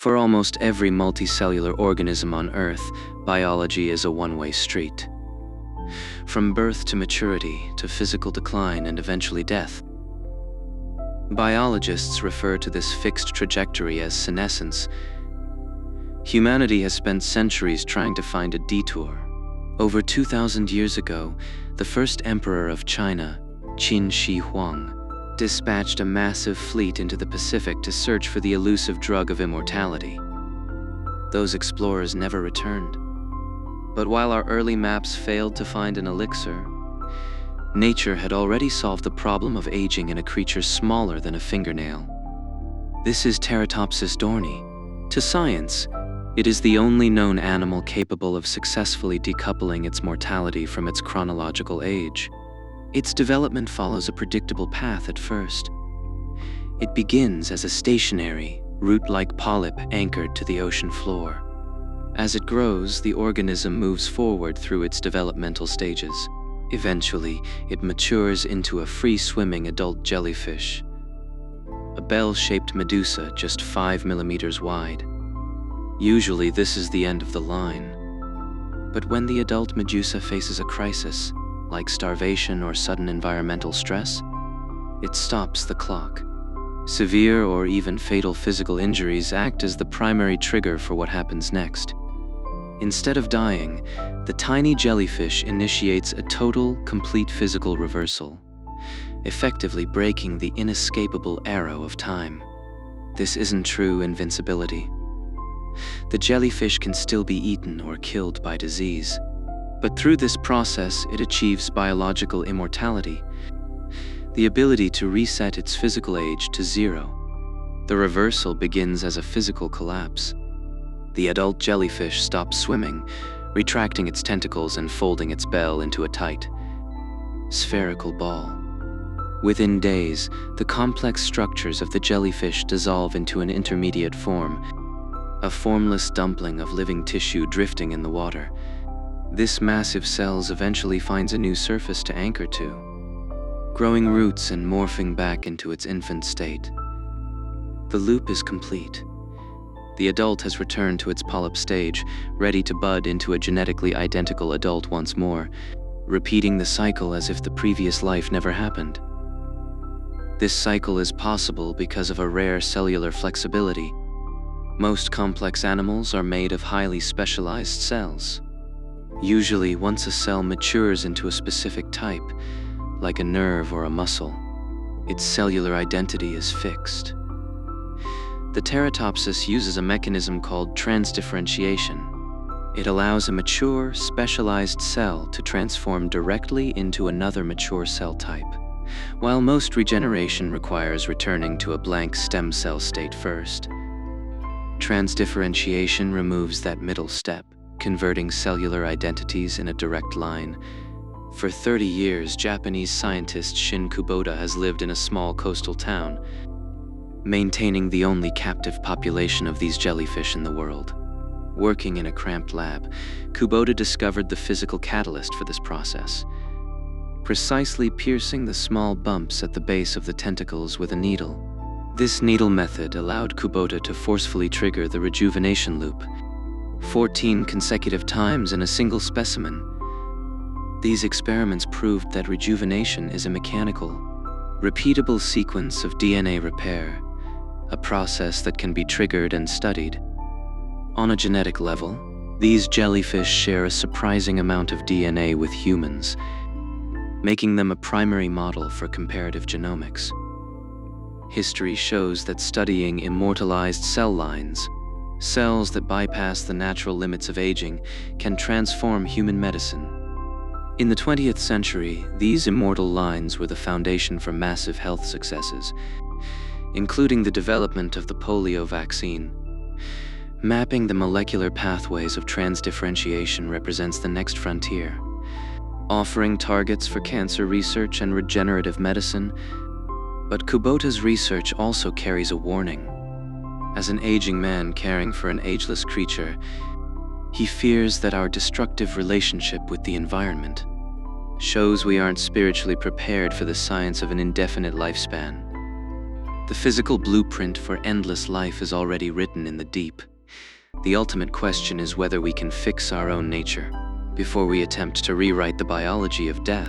For almost every multicellular organism on Earth, biology is a one-way street. From birth to maturity, to physical decline and eventually death. Biologists refer to this fixed trajectory as senescence. Humanity has spent centuries trying to find a detour. Over 2,000 years ago, the first emperor of China, Qin Shi Huang, dispatched a massive fleet into the Pacific to search for the elusive drug of immortality. Those explorers never returned. But while our early maps failed to find an elixir, nature had already solved the problem of aging in a creature smaller than a fingernail. This is Turritopsis dohrnii. To science, it is the only known animal capable of successfully decoupling its mortality from its chronological age. Its development follows a predictable path at first. It begins as a stationary, root-like polyp anchored to the ocean floor. As it grows, the organism moves forward through its developmental stages. Eventually, it matures into a free-swimming adult jellyfish, a bell-shaped medusa just 5 millimeters wide. Usually, this is the end of the line. But when the adult medusa faces a crisis, like starvation or sudden environmental stress, it stops the clock. Severe or even fatal physical injuries act as the primary trigger for what happens next. Instead of dying, the tiny jellyfish initiates a total, complete physical reversal, effectively breaking the inescapable arrow of time. This isn't true invincibility. The jellyfish can still be eaten or killed by disease, but through this process it achieves biological immortality, the ability to reset its physical age to 0. The reversal begins as a physical collapse. The adult jellyfish stops swimming, retracting its tentacles and folding its bell into a tight, spherical ball. Within days, the complex structures of the jellyfish dissolve into an intermediate form, a formless dumpling of living tissue drifting in the water. This massive cells eventually finds a new surface to anchor to, growing roots and morphing back into its infant state. The loop is complete. The adult has returned to its polyp stage, ready to bud into a genetically identical adult once more, repeating the cycle as if the previous life never happened. This cycle is possible because of a rare cellular flexibility. Most complex animals are made of highly specialized cells. Usually, once a cell matures into a specific type, like a nerve or a muscle, its cellular identity is fixed. The Turritopsis uses a mechanism called transdifferentiation. It allows a mature, specialized cell to transform directly into another mature cell type, while most regeneration requires returning to a blank stem cell state first. Transdifferentiation removes that middle step, converting cellular identities in a direct line. For 30 years, Japanese scientist Shin Kubota has lived in a small coastal town, maintaining the only captive population of these jellyfish in the world. Working in a cramped lab, Kubota discovered the physical catalyst for this process, precisely piercing the small bumps at the base of the tentacles with a needle. This needle method allowed Kubota to forcefully trigger the rejuvenation loop, 14 consecutive times in a single specimen. These experiments proved that rejuvenation is a mechanical, repeatable sequence of DNA repair, a process that can be triggered and studied. On a genetic level, these jellyfish share a surprising amount of DNA with humans, making them a primary model for comparative genomics. History shows that studying immortalized cell lines, cells that bypass the natural limits of aging, can transform human medicine. In the 20th century, these immortal lines were the foundation for massive health successes, including the development of the polio vaccine. Mapping the molecular pathways of transdifferentiation represents the next frontier, offering targets for cancer research and regenerative medicine. But Kubota's research also carries a warning. As an aging man caring for an ageless creature, he fears that our destructive relationship with the environment shows we aren't spiritually prepared for the science of an indefinite lifespan. The physical blueprint for endless life is already written in the deep. The ultimate question is whether we can fix our own nature before we attempt to rewrite the biology of death.